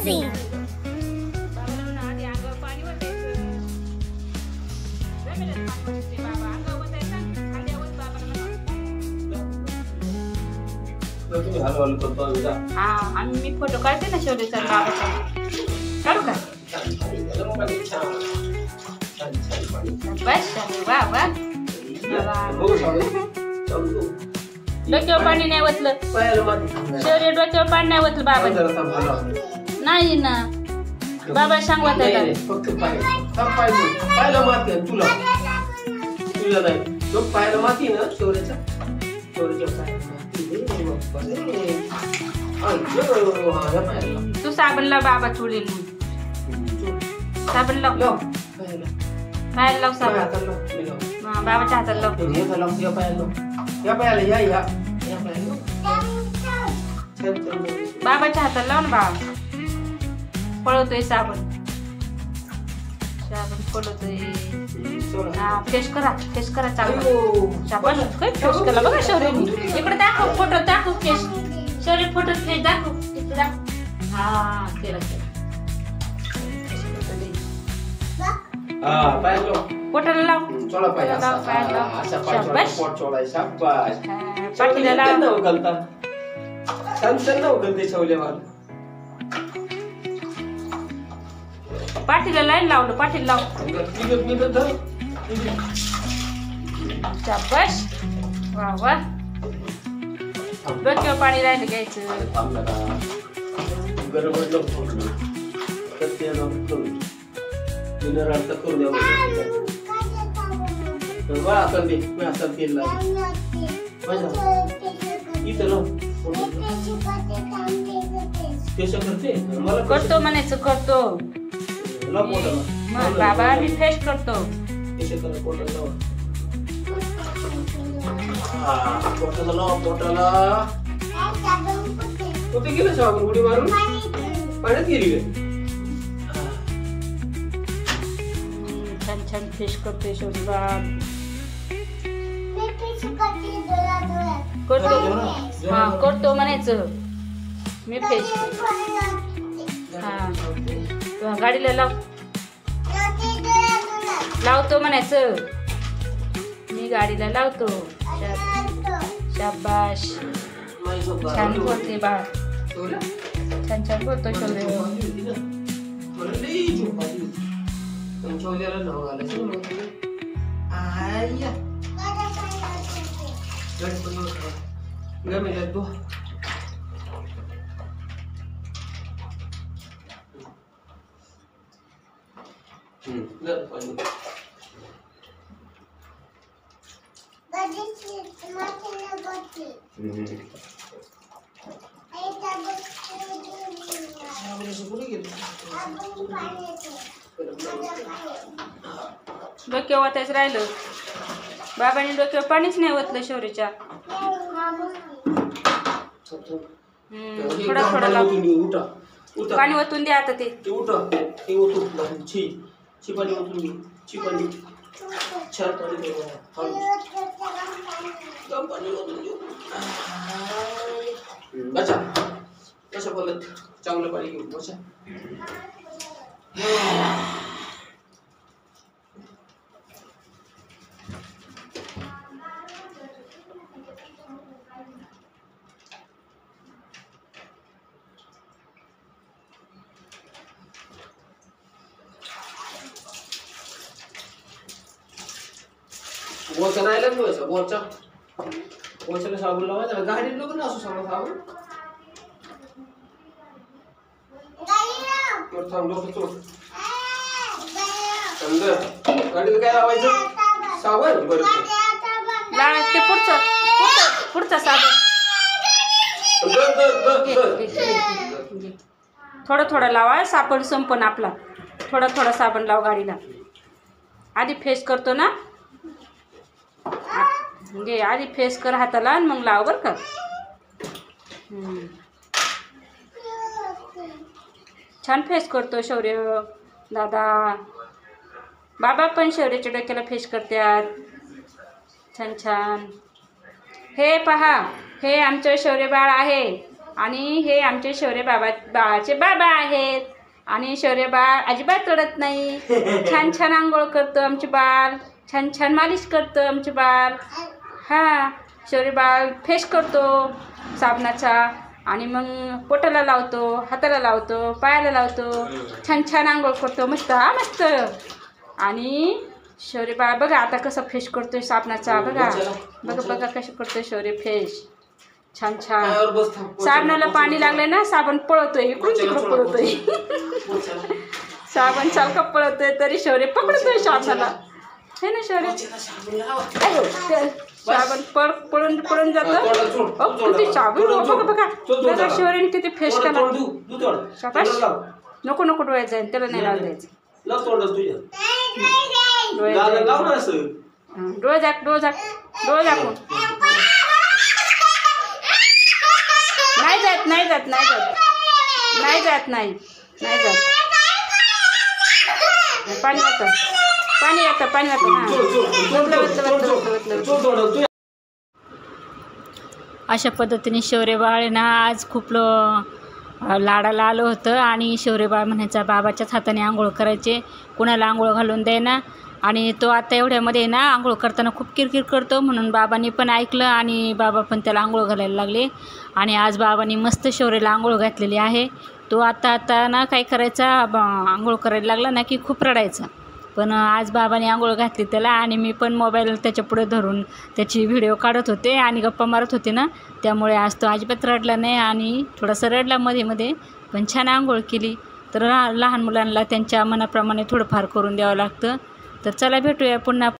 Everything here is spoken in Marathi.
amazing. मी फोटो काढते ना शौर्यचा बाबाचा. काढू का? बस वा वा. डोक्यावर पाणी नाही ओतलं शौर्य, डोक्यावर पाणी नाही ओतलं बाबा. नाही ना बाबा सांगत आहे फक्त पाहिलं माती तुला तुला नाही तो पाहिलं माती ना शौर्याच्या तू साबण लाव बाबा चुळील. साबण लाव पायाला लाव साबण. बाबाच्या हाताला लाव. बाबाच्या हाताला लाव ना बाबा. पळवतोय साबण पळवतोय. हा फ्रेश करा चांगलं. शाबास काय फ्रेश केला बघा शौर्यनी. इकडे दाखव फोटो दाखव फ्रेश. शौर्य फोटो फ्रेश दाखव. हा केला पोटाला लाव. पाठीला लाव. पाठीला लाईन लावलं. पाठीला लाव. शाबास वा वा. डोक्यावर पाणी राहिलं घ्यायचं. करतो म्हणायचं करतो. बाबा मी फ्रेश करतो. कुठे गेलं साबण उडी मारून पाण्यात गेली काय? छान छान फ्रेश करतोय शौर्यबाब. करतो म्हणायचं मी फ्रेश. हा गाडीला लाव. लावतो म्हणायचं मी गाडीला लावतो. शाबाश छान बोलते बाळ. छान बोलतो शौर्य. डोक्यावर वाटायचं राहिलं. बाबांनी डोक्यावर पाणीच नाही ओतलं शौर्यच्या. थोडा लाव. पाणी ओतून द्या आता. ते कशा बोलत चांगलं पाणी घेऊन बसा. बोचा नाही लागलो बोच्याला साबण लावायचा. गाडी लोक ना असं सांगा साबण गाडीला काय लावायचं साबण. बरं ते पुढचा साबण थोडं लावा. साबण संपन आपला. थोडा साबण लाव गाडीला. आधी फेस करतो ना म्हणजे आधी फेस कर हाताला आणि मग लाव बरं का. छान फेस करतो शौर्य दादा. बाबा पण शौर्याच्या डोक्याला फेस करतात छान. हे पहा हे आमचं शौर्य बाळ आहे. आणि हे आमचे शौर्य बाळाचे बाबा आहेत. आणि शौर्य बाळ अजिबात रडत नाही. छान छान आंघोळ करतो आमचे बाळ. छान छान मालिश करतो आमचे बाळ. हां, शौर्य बाळ फेस करतो साबणाचा. आणि मग पोटाला लावतो, हाताला लावतो, पायाला लावतो. छान छान आंघोळ करतो. मस्त मस्त. आणि शौर्य बाळ बघा आता कसं फेस करतोय साबणाचा. बघा बघा बघा कसं करतोय शौर्य फेस. छान छान. साबणाला पाणी लागलं ना, साबण पळतोय, इकडून तिकडं पळतोय. साबण सारखं पळतोय तरी शौर्य पकडतोय साबणाला. हे ना शौर्य. साबण पळून पळून जातं. किती साबण बघा बघा बघा शौर्यने किती फेस केला. शाबाश. नको नको डोळ्यात जाईल, त्याला नाही लावून द्यायचं. डोळे झाक डोळे झाक डोळे झाकून. नाही जात नाही जात नाही जात नाही जात नाही नाही जात. पाणी येतं पाणी येतं पाणी येतं. अशा पद्धतीने शौर्य बाळ ना आज खूप लाडाला आलं होतं. आणि शौर्य बाळ म्हणायचा बाबाच्याच हाताने आंघोळ करायचे, कुणाला आंघोळ घालून द्यायना. आणि तो आता एवढ्यामध्ये ना आंघोळ करताना खूप किरकिर करतो, म्हणून बाबांनी पण ऐकलं आणि बाबा पण त्याला आंघोळ घालायला लागले. आणि आज बाबांनी मस्त शौर्याला आंघोळ घातलेली आहे. तो आता ना काय करायचा, आंघोळ करायला लागला ना की खूप रडायचा. पण आज बाबांनी आंघोळ घातली त्याला. आणि मी पण मोबाईल त्याच्या पुढे धरून त्याची व्हिडिओ काढत होते आणि गप्पा मारत होते ना, त्यामुळे आज तो अजिबात रडला नाही. आणि थोडासा रडला मध्ये मध्ये, पण छान आंघोळ केली. तर लहान मुलांना त्यांच्या मनाप्रमाणे थोडंफार करून द्यावं लागतं. तर चला भेटूया पुन्हा.